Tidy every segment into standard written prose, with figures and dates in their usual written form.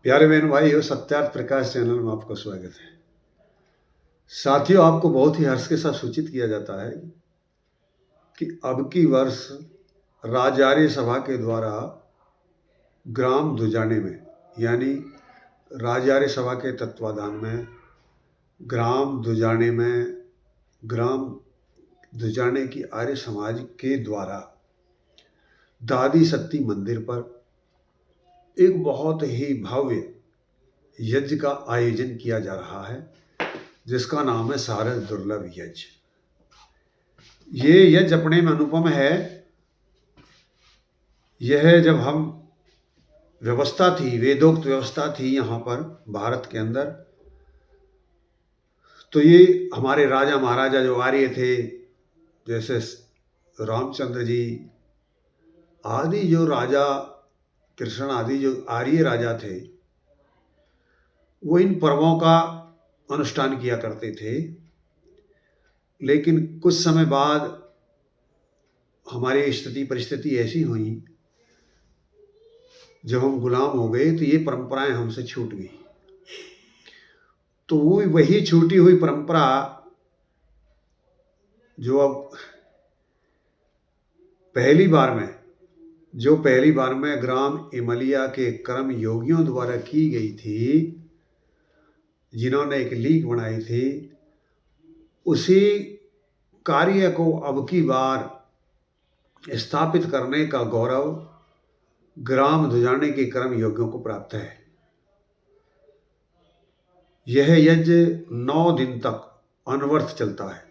प्यारे बहन भाइयों, सत्यार्थ प्रकाश चैनल में आपका स्वागत है। साथियों, आपको बहुत ही हर्ष के साथ सूचित किया जाता है कि अब की वर्ष राज्य आर्य सभा के द्वारा ग्राम दुजाने में, यानी राज्य आर्य सभा के तत्वाधान में ग्राम दुजाने की आर्य समाज के द्वारा दादी सती मंदिर पर एक बहुत ही भव्य यज्ञ का आयोजन किया जा रहा है, जिसका नाम है सारस दुर्लभ यज्ञ। ये यज्ञ अपने में अनुपम है। यह जब हम व्यवस्था थी, वेदोक्त व्यवस्था थी यहाँ पर भारत के अंदर, तो ये हमारे राजा महाराजा जो आर्य थे, जैसे रामचंद्र जी आदि, जो राजा कृष्ण आदि जो आर्य राजा थे, वो इन पर्वों का अनुष्ठान किया करते थे। लेकिन कुछ समय बाद हमारी स्थिति परिस्थिति ऐसी हुई, जब हम गुलाम हो गए, तो ये परंपराएं हमसे छूट गई। तो वो वही छूटी हुई परंपरा जो अब पहली बार में ग्राम इमलिया के कर्म योगियों द्वारा की गई थी, जिन्होंने एक लीग बनाई थी, उसी कार्य को अब की बार स्थापित करने का गौरव ग्राम दुजाने के कर्म योगियों को प्राप्त है। यह यज्ञ 9 दिन तक अनवर्त चलता है।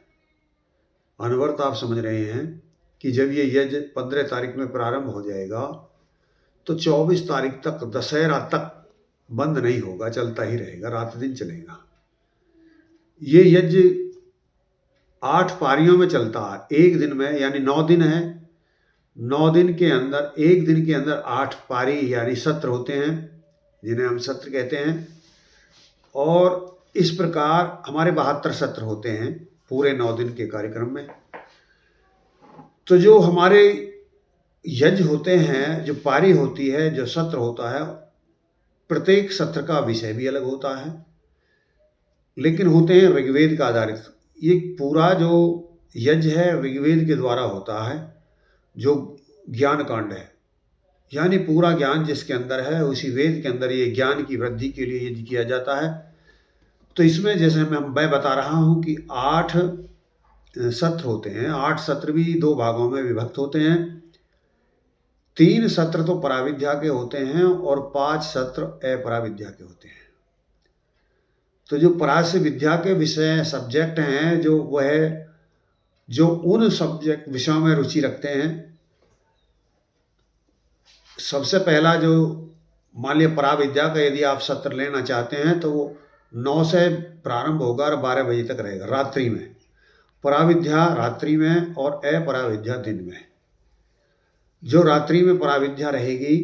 अनवर्त आप समझ रहे हैं कि जब ये यज्ञ 15 तारीख में प्रारंभ हो जाएगा तो 24 तारीख तक, दशहरा तक बंद नहीं होगा, चलता ही रहेगा, रात दिन चलेगा। ये यज्ञ 8 पारियों में चलता है, एक दिन में, यानी 9 दिन है। 9 दिन के अंदर, एक दिन के अंदर 8 पारी यानी सत्र होते हैं, जिन्हें हम सत्र कहते हैं। और इस प्रकार हमारे 72 सत्र होते हैं पूरे 9 दिन के कार्यक्रम में। तो जो हमारे यज्ञ होते हैं, जो पारी होती है, जो सत्र होता है, प्रत्येक सत्र का विषय भी अलग होता है, लेकिन होते हैं ऋग्वेद का आधारित। ये पूरा जो यज्ञ है ऋग्वेद के द्वारा होता है, जो ज्ञान कांड है, यानी पूरा ज्ञान जिसके अंदर है, उसी वेद के अंदर ये ज्ञान की वृद्धि के लिए यज्ञ किया जाता है। तो इसमें जैसे मैं बता रहा हूँ कि 8 सत्र होते हैं। 8 सत्र भी 2 भागों में विभक्त होते हैं। 3 सत्र तो पराविद्या के होते हैं और 5 सत्र अपराविद्या के होते हैं। तो जो परास्य विद्या के विषय सब्जेक्ट हैं, जो उन सब्जेक्ट विषयों में रुचि रखते हैं, सबसे पहला जो मान लिया पराविद्या का यदि आप सत्र लेना चाहते हैं तो वो 9 से प्रारंभ होगा और 12 बजे तक रहेगा, रात्रि में। पराविद्या रात्रि में और अपराविद्या दिन में। जो रात्रि में पराविद्या रहेगी,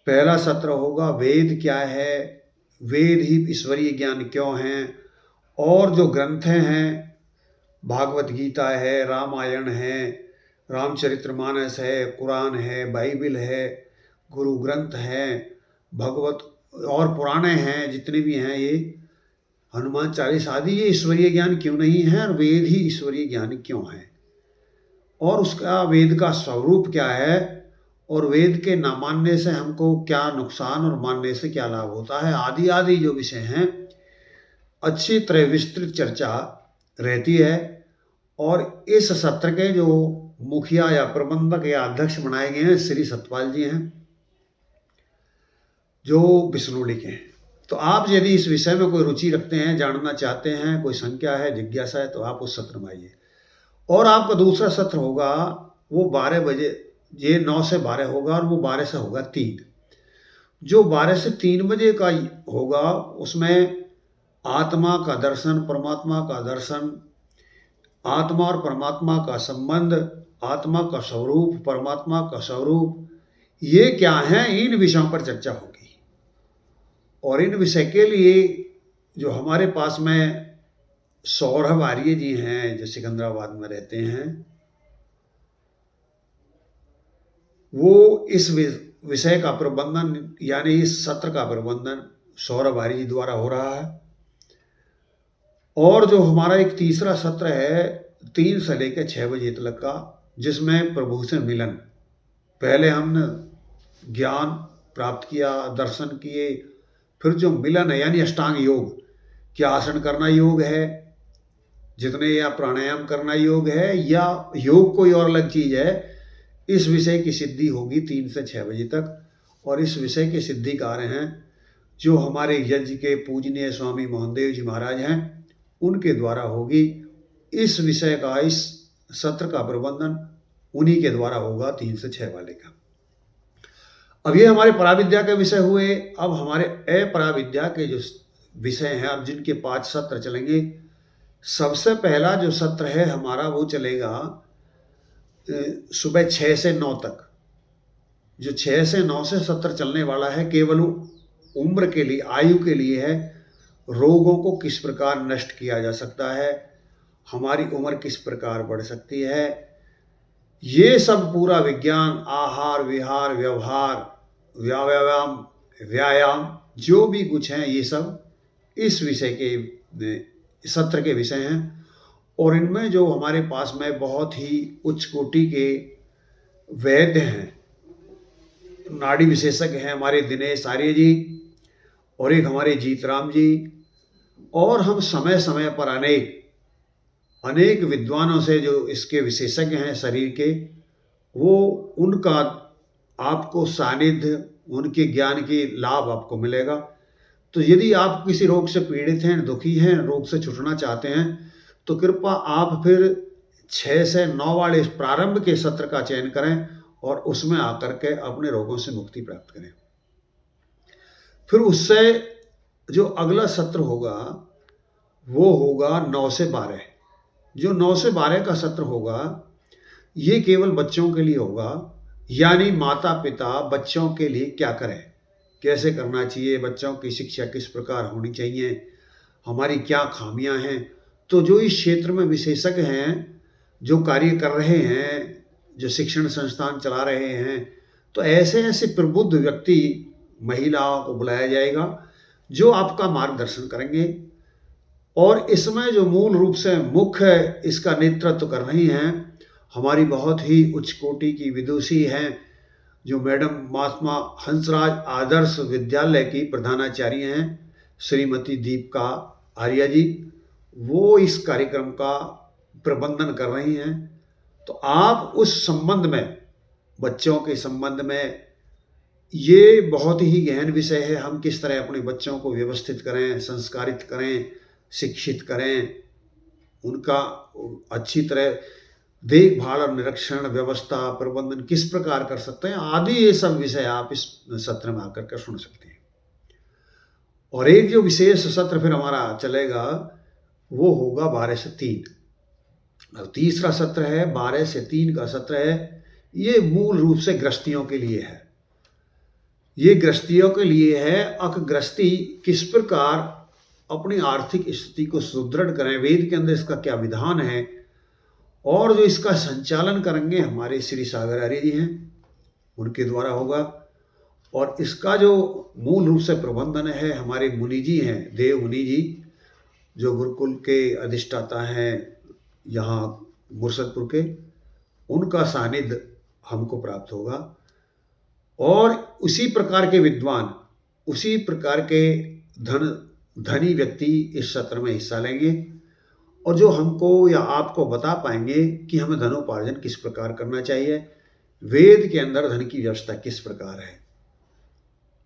पहला सत्र होगा वेद क्या है, वेद ही ईश्वरीय ज्ञान क्यों हैं, और जो ग्रंथ हैं, भागवत गीता है, रामायण है, रामचरितमानस है, कुरान है, बाइबिल है, गुरु ग्रंथ है, भगवत और पुराणे हैं, जितने भी हैं, ये हनुमान चालीसा आदि, ये ईश्वरीय ज्ञान क्यों नहीं है, और वेद ही ईश्वरीय ज्ञान क्यों है, और उसका वेद का स्वरूप क्या है, और वेद के ना मानने से हमको क्या नुकसान और मानने से क्या लाभ होता है, आदि आदि जो विषय हैं, अच्छी तरह विस्तृत चर्चा रहती है। और इस सत्र के जो मुखिया या प्रबंधक या अध्यक्ष बनाए गए हैं, श्री सतपाल जी हैं, जो विष्णुली के हैं। तो आप यदि इस विषय में कोई रुचि रखते हैं, जानना चाहते हैं, कोई शंका है, जिज्ञासा है, तो आप उस सत्र में आइए। और आपका दूसरा सत्र होगा वो 12 बजे, ये 9 से 12 होगा, और वो 12 से होगा 3। जो 12 से 3 बजे का होगा, उसमें आत्मा का दर्शन, परमात्मा का दर्शन, आत्मा और परमात्मा का संबंध, आत्मा का स्वरूप, परमात्मा का स्वरूप, ये क्या है, इन विषयों पर चर्चा होगी। और इन विषय के लिए जो हमारे पास में सौरभ आर्य जी हैं, जो सिकंदराबाद में रहते हैं, वो इस विषय का प्रबंधन यानी इस सत्र का प्रबंधन सौरभ आर्य जी द्वारा हो रहा है। और जो हमारा एक तीसरा सत्र है 3 से लेकर 6 बजे तक का, जिसमें प्रभु से मिलन, पहले हमने ज्ञान प्राप्त किया, दर्शन किए, फिर जो मिलन है यानी अष्टांग योग, क्या आसन करना योग है जितने, या प्राणायाम करना योग है, या योग कोई और अलग चीज है, इस विषय की सिद्धि होगी 3 से 6 बजे तक। और इस विषय के सिद्धिकार हैं जो हमारे यज्ञ के पूजनीय स्वामी मोहनदेव जी महाराज हैं, उनके द्वारा होगी। इस विषय का, इस सत्र का प्रबंधन उन्हीं के द्वारा होगा 3 से 6 वाले का। अब ये हमारे पराविद्या के विषय हुए। अब हमारे अपराविद्या के जो विषय हैं, अब जिनके 5 सत्र चलेंगे। सबसे पहला जो सत्र है हमारा वो चलेगा सुबह 6 से 9 तक। जो 6 से 9 से सत्र चलने वाला है केवल उम्र के लिए, आयु के लिए है। रोगों को किस प्रकार नष्ट किया जा सकता है, हमारी उम्र किस प्रकार बढ़ सकती है, ये सब पूरा विज्ञान, आहार विहार व्यवहार व्यायाम जो भी कुछ है, ये सब इस विषय के सत्र के विषय हैं। और इनमें जो हमारे पास में बहुत ही उच्च कोटि के वैद्य हैं, नाड़ी विशेषज्ञ हैं, हमारे दिनेश आर्य जी और एक हमारे जीतराम जी, और हम समय समय पर अनेक विद्वानों से जो इसके विशेषज्ञ हैं शरीर के, वो उनका आपको सानिध्य, उनके ज्ञान की लाभ आपको मिलेगा। तो यदि आप किसी रोग से पीड़ित हैं, दुखी हैं, रोग से छूटना चाहते हैं, तो कृपया आप फिर 6 से 9 वाले प्रारंभ के सत्र का चयन करें और उसमें आकर के अपने रोगों से मुक्ति प्राप्त करें। फिर उससे जो अगला सत्र होगा वो होगा 9 से 12। जो 9 से 12 का सत्र होगा ये केवल बच्चों के लिए होगा, यानी माता पिता बच्चों के लिए क्या करें, कैसे करना चाहिए, बच्चों की शिक्षा किस प्रकार होनी चाहिए, हमारी क्या खामियां हैं। तो जो इस क्षेत्र में विशेषज्ञ हैं, जो कार्य कर रहे हैं, जो शिक्षण संस्थान चला रहे हैं, तो ऐसे ऐसे प्रबुद्ध व्यक्ति, महिलाओं को बुलाया जाएगा जो आपका मार्गदर्शन करेंगे। और इसमें जो मूल रूप से मुख्य इसका नेतृत्व कर रही हैं हमारी बहुत ही उच्च कोटि की विदुषी हैं, जो मैडम महात्मा हंसराज आदर्श विद्यालय की प्रधानाचार्य हैं श्रीमती दीपिका आर्य जी। वो इस कार्यक्रम का प्रबंधन कर रही हैं। तो आप उस संबंध में, बच्चों के संबंध में, ये बहुत ही गहन विषय है। हम किस तरह अपने बच्चों को व्यवस्थित करें, संस्कारित करें, शिक्षित करें, उनका अच्छी तरह देखभाल और निरीक्षण, व्यवस्था, प्रबंधन किस प्रकार कर सकते हैं आदि, ये सब विषय आप इस सत्र में आकर कर सुन सकते हैं। और एक जो विशेष सत्र फिर हमारा चलेगा वो होगा 12 से 3। अब तीसरा सत्र है 12 से 3 का सत्र है। ये मूल रूप से गृहस्थियों के लिए है। ये गृहस्थियों के लिए है। गृहस्थी किस प्रकार अपनी आर्थिक स्थिति को सुदृढ़ करें, वेद के अंदर इसका क्या विधान है, और जो इसका संचालन करेंगे हमारे श्री सागर आर्य जी हैं, उनके द्वारा होगा। और इसका जो मूल रूप से प्रबंधन है हमारे मुनि जी हैं, देव मुनि जी, जो गुरुकुल के अधिष्ठाता हैं यहाँ मुर्शदपुर के, उनका सानिध्य हमको प्राप्त होगा। और उसी प्रकार के विद्वान, उसी प्रकार के धनी व्यक्ति इस सत्र में हिस्सा लेंगे और जो हमको या आपको बता पाएंगे कि हमें धनोपार्जन किस प्रकार करना चाहिए, वेद के अंदर धन की व्यवस्था किस प्रकार है।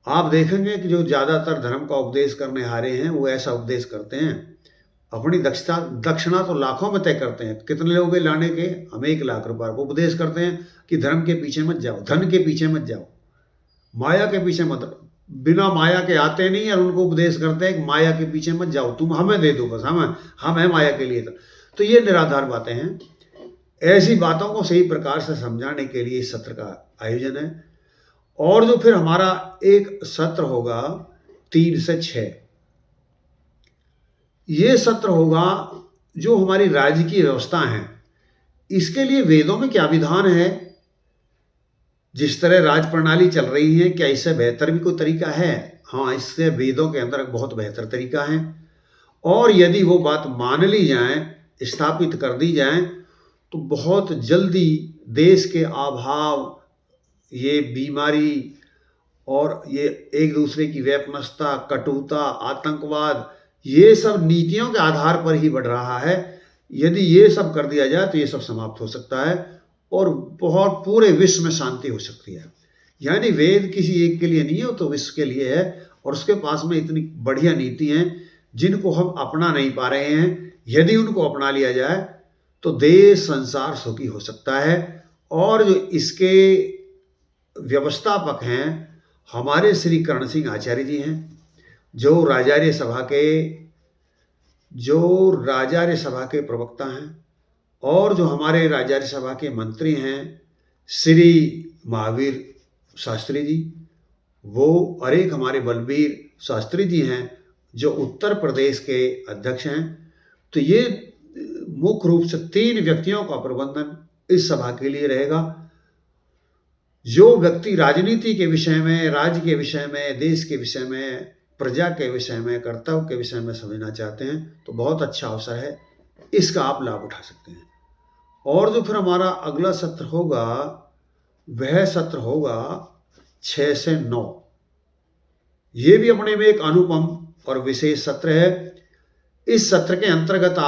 आप देखेंगे कि जो ज़्यादातर धर्म का उपदेश करने हारे हैं वो ऐसा उपदेश करते हैं, अपनी दक्षिणा तो लाखों में तय करते हैं, कितने लोग लाने के, हम 1 लाख रुपए को उपदेश करते हैं कि धर्म के पीछे मत जाओ, धन के पीछे मत जाओ, माया के पीछे मत, बिना माया के आते नहीं, और उनको उपदेश करते हैं कि माया के पीछे मत जाओ, तुम हमें दे दो बस, हम हैं माया के लिए। तो ये निराधार बातें हैं। ऐसी बातों को सही प्रकार से समझाने के लिए इस सत्र का आयोजन है। और जो फिर हमारा एक सत्र होगा 3 से 6, ये सत्र होगा जो हमारी राज्य की व्यवस्था है, इसके लिए वेदों में क्या विधान है, जिस तरह राज प्रणाली चल रही है, क्या इससे बेहतर भी कोई तरीका है? हाँ, इससे वेदों के अंदर बहुत बेहतर तरीका है। और यदि वो बात मान ली जाए, स्थापित कर दी जाए, तो बहुत जल्दी देश के अभाव, ये बीमारी और ये एक दूसरे की वैपनस्यता, कटुता, आतंकवाद, ये सब नीतियों के आधार पर ही बढ़ रहा है। यदि ये सब कर दिया जाए तो ये सब समाप्त हो सकता है और बहुत पूरे विश्व में शांति हो सकती है। यानी वेद किसी एक के लिए नहीं है, वो तो विश्व के लिए है। और उसके पास में इतनी बढ़िया नीति हैं जिनको हम अपना नहीं पा रहे हैं। यदि उनको अपना लिया जाए तो देश संसार सुखी हो सकता है। और जो इसके व्यवस्थापक हैं, हमारे श्री कर्ण सिंह आचार्य जी हैं, जो राजार्य सभा के प्रवक्ता हैं, और जो हमारे राजार्य सभा के मंत्री हैं श्री महावीर शास्त्री जी, वो और एक हमारे बलबीर शास्त्री जी हैं जो उत्तर प्रदेश के अध्यक्ष हैं। तो ये मुख्य रूप से 3 व्यक्तियों का प्रबंधन इस सभा के लिए रहेगा। जो व्यक्ति राजनीति के विषय में, राज्य के विषय में, देश के विषय में, प्रजा के विषय में, कर्तव्य के विषय में समझना चाहते हैं तो बहुत अच्छा अवसर है, इसका आप लाभ उठा सकते हैं। और जो फिर हमारा अगला सत्र होगा, वह सत्र होगा 6 से 9। ये भी अपने में एक अनुपम और विशेष सत्र है। इस सत्र के अंतर्गत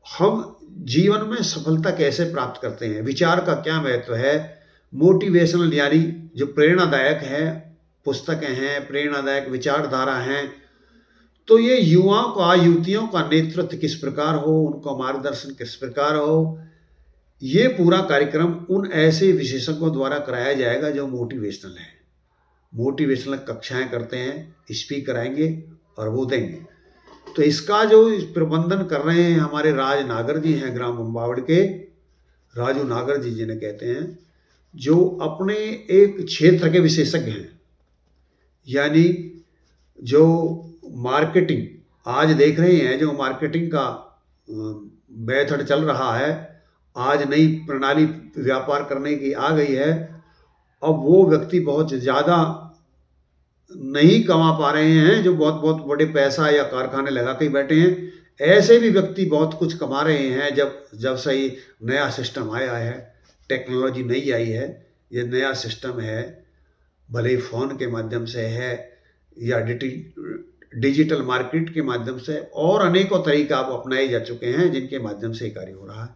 हम जीवन में सफलता कैसे प्राप्त करते हैं, विचार का क्या महत्व है, मोटिवेशनल यानी जो प्रेरणादायक है पुस्तकें हैं, प्रेरणादायक विचारधारा हैं, तो ये युवाओं का, युवतियों का नेतृत्व किस प्रकार हो, उनका मार्गदर्शन किस प्रकार हो, ये पूरा कार्यक्रम उन ऐसे विशेषज्ञों द्वारा कराया जाएगा जो मोटिवेशनल है। मोटिवेशनल कक्षाएं करते हैं, स्पीकर आएंगे और वो देंगे। तो इसका जो प्रबंधन कर रहे हैं हमारे राज नागर जी हैं, ग्राम बम्बावड़ के राजू नागर जी जिन्हें कहते हैं, जो अपने एक क्षेत्र के विशेषज्ञ हैं। यानी जो मार्केटिंग आज देख रहे हैं, जो मार्केटिंग का मेथड चल रहा है, आज नई प्रणाली व्यापार करने की आ गई है। अब वो व्यक्ति बहुत ज़्यादा नहीं कमा पा रहे हैं, जो बहुत बहुत बड़े पैसा या कारखाने लगा के बैठे हैं। ऐसे भी व्यक्ति बहुत कुछ कमा रहे हैं जब से ही नया सिस्टम आया है, टेक्नोलॉजी नई आई है, ये नया सिस्टम है, भले ही फ़ोन के माध्यम से है या डिजिटल मार्केट के माध्यम से, और अनेकों तरीका आप अपनाए जा चुके हैं जिनके माध्यम से कार्य हो रहा है।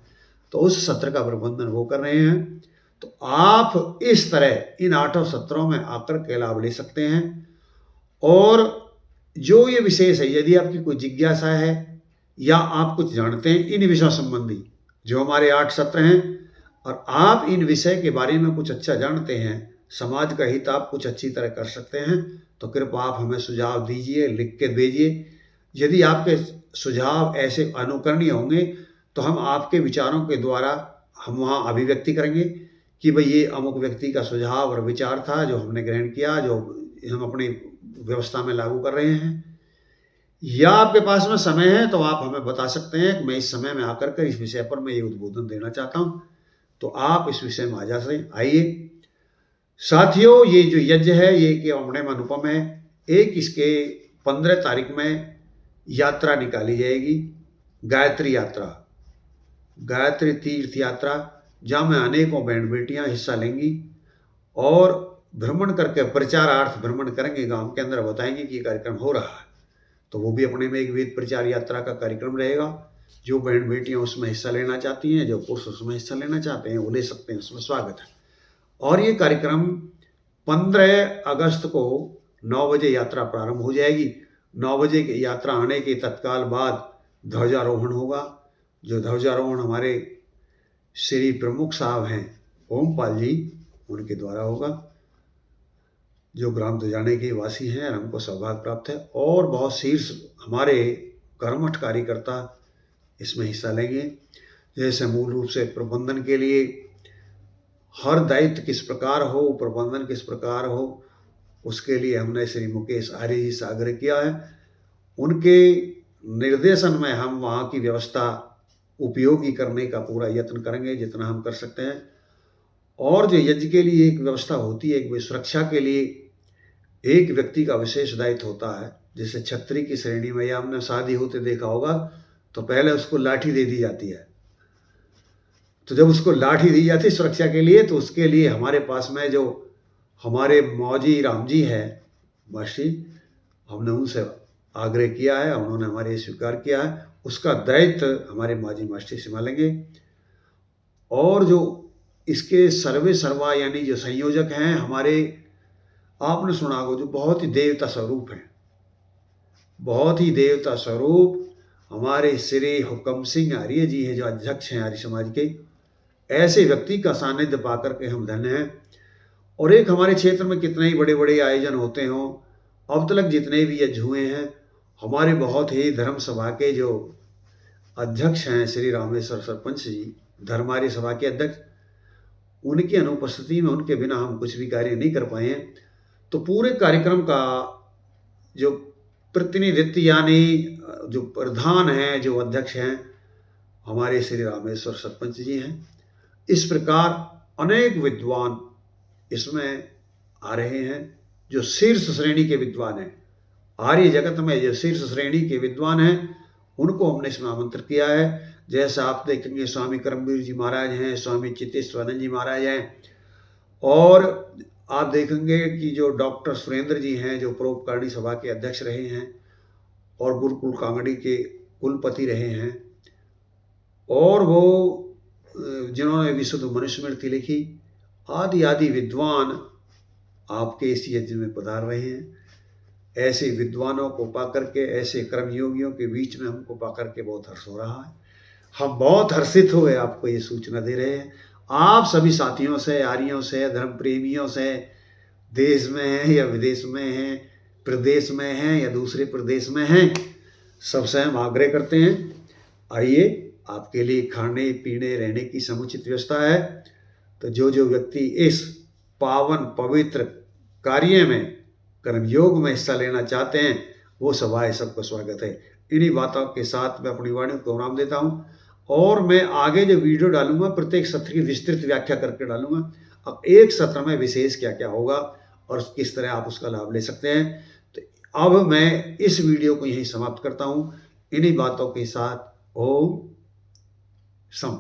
तो उस सत्र का प्रबंधन वो कर रहे हैं। तो आप इस तरह इन 8 सत्रों में आकर के लाभ ले सकते हैं। और जो ये विशेष है, यदि आपकी कोई जिज्ञासा है या आप कुछ जानते हैं इन विषयों संबंधी, जो हमारे 8 सत्र हैं, और आप इन विषय के बारे में कुछ अच्छा जानते हैं, समाज का हित आप कुछ अच्छी तरह कर सकते हैं, तो कृपया आप हमें सुझाव दीजिए, लिख के भेजिए। यदि आपके सुझाव ऐसे अनुकरणीय होंगे तो हम आपके विचारों के द्वारा हम वहाँ अभिव्यक्ति करेंगे कि भाई ये अमुक व्यक्ति का सुझाव और विचार था जो हमने ग्रहण किया, जो हम अपनी व्यवस्था में लागू कर रहे हैं। या आपके पास में समय है तो आप हमें बता सकते हैं कि मैं इस समय में आकर कर इस विषय पर मैं ये उद्बोधन देना चाहता हूँ, तो आप इस विषय में आइए। साथियों, ये जो यज्ञ है ये कि अपने में अनुपम है। एक इसके 15 तारीख में यात्रा निकाली जाएगी, गायत्री यात्रा, गायत्री तीर्थ यात्रा, जहाँ में अनेकों बहन बेटियाँ हिस्सा लेंगी और भ्रमण करके प्रचारार्थ भ्रमण करेंगे, गांव के अंदर बताएंगे कि ये कार्यक्रम हो रहा है। तो वो भी अपने में एक वेद प्रचार यात्रा का कार्यक्रम रहेगा। जो बहन बेटियाँ उसमें हिस्सा लेना चाहती हैं, जो पुरुष उसमें हिस्सा लेना चाहते हैं, वो ले सकते हैं, उसमें स्वागत है। और ये कार्यक्रम 15 अगस्त को 9 बजे यात्रा प्रारंभ हो जाएगी। 9 बजे की यात्रा आने के तत्काल बाद ध्वजारोहण होगा। जो ध्वजारोहण हमारे श्री प्रमुख साहब हैं ओमपाल जी, उनके द्वारा होगा, जो ग्राम दुजाने के वासी हैं, और हमको सौभाग्य प्राप्त है। और बहुत शीर्ष हमारे कर्मठ कार्यकर्ता इसमें हिस्सा लेंगे। जैसे मूल रूप से प्रबंधन के लिए हर दायित्व किस प्रकार हो, प्रबंधन किस प्रकार हो, उसके लिए हमने श्री मुकेश आर्य जी से आग्रह किया है। उनके निर्देशन में हम वहाँ की व्यवस्था उपयोगी करने का पूरा यत्न करेंगे जितना हम कर सकते हैं। और जो यज्ञ के लिए एक व्यवस्था होती है, एक सुरक्षा के लिए एक व्यक्ति का विशेष दायित्व होता है। जैसे क्षत्रिय की श्रेणी में या हमने शादी होते देखा होगा तो पहले उसको लाठी दे दी जाती है। तो जब उसको लाठी दी जाती है सुरक्षा के लिए, तो उसके लिए हमारे पास में जो हमारे मौजी राम जी है मास्टर, हमने उनसे आग्रह किया है, उन्होंने हमारे स्वीकार किया है, उसका दायित्व हमारे माजी मास्टर संभालेंगे। और जो इसके सर्वे सर्वा यानी जो संयोजक हैं हमारे, आपने सुना होगा, जो बहुत ही देवता स्वरूप हैं, बहुत ही देवता स्वरूप हमारे श्री हुक्म सिंह आर्य जी है, जो अध्यक्ष हैं आर्य समाज के। ऐसे व्यक्ति का सानिध्य पाकर के हम धन्य हैं। और एक हमारे क्षेत्र में कितने ही बड़े बड़े आयोजन होते हों, अब तक जितने भी यज्ञ हुए हैं, हमारे बहुत ही धर्म सभा के जो अध्यक्ष हैं श्री रामेश्वर सरपंच जी, धर्मार्य सभा के अध्यक्ष, उनकी अनुपस्थिति में, उनके बिना हम कुछ भी कार्य नहीं कर पाए हैं। तो पूरे कार्यक्रम का जो प्रतिनिधित्व यानी जो प्रधान हैं, जो अध्यक्ष हैं, हमारे श्री रामेश्वर सरपंच जी हैं। इस प्रकार अनेक विद्वान इसमें आ रहे हैं, जो शीर्ष श्रेणी के विद्वान हैं। आर्य जगत में जो शीर्ष श्रेणी के विद्वान हैं, उनको हमने इसमें आमंत्रित किया है। जैसा आप देखेंगे स्वामी कर्मवीर जी महाराज हैं, स्वामी चित्तेश्वरानंद जी महाराज हैं, और आप देखेंगे कि जो डॉक्टर सुरेंद्र जी हैं, जो परोपकारिणी सभा के अध्यक्ष रहे हैं और गुरुकुल कांगड़ी के कुलपति रहे हैं, और वो जिन्होंने विशुद्ध मनुस्मृति लिखी, आदि आदि विद्वान आपके इस यज्ञ में पधार रहे हैं। ऐसे विद्वानों को पाकर के, ऐसे कर्मयोगियों के बीच में हमको पाकर के बहुत हर्ष हो रहा है। हम बहुत हर्षित हुए आपको ये सूचना दे रहे हैं। आप सभी साथियों से, आर्यों से, धर्म प्रेमियों से, देश में हैं या विदेश में हैं, प्रदेश में हैं या दूसरे प्रदेश में हैं, सबसे हम आग्रह करते हैं, आइए, आपके लिए खाने पीने रहने की समुचित व्यवस्था है। तो जो जो व्यक्ति इस पावन पवित्र कार्य में, कर्मयोग में हिस्सा लेना चाहते हैं, वो सभाएं सबको स्वागत है। इन्हीं बातों के साथ मैं अपनी वाणी को विराम देता हूँ, और मैं आगे जो वीडियो डालूंगा प्रत्येक सत्र की विस्तृत व्याख्या करके डालूंगा। अब एक सत्र में विशेष क्या क्या होगा और किस तरह आप उसका लाभ ले सकते हैं। तो अब मैं इस वीडियो को यहीं समाप्त करता हूँ, इन्हीं बातों के साथ। ओम सम।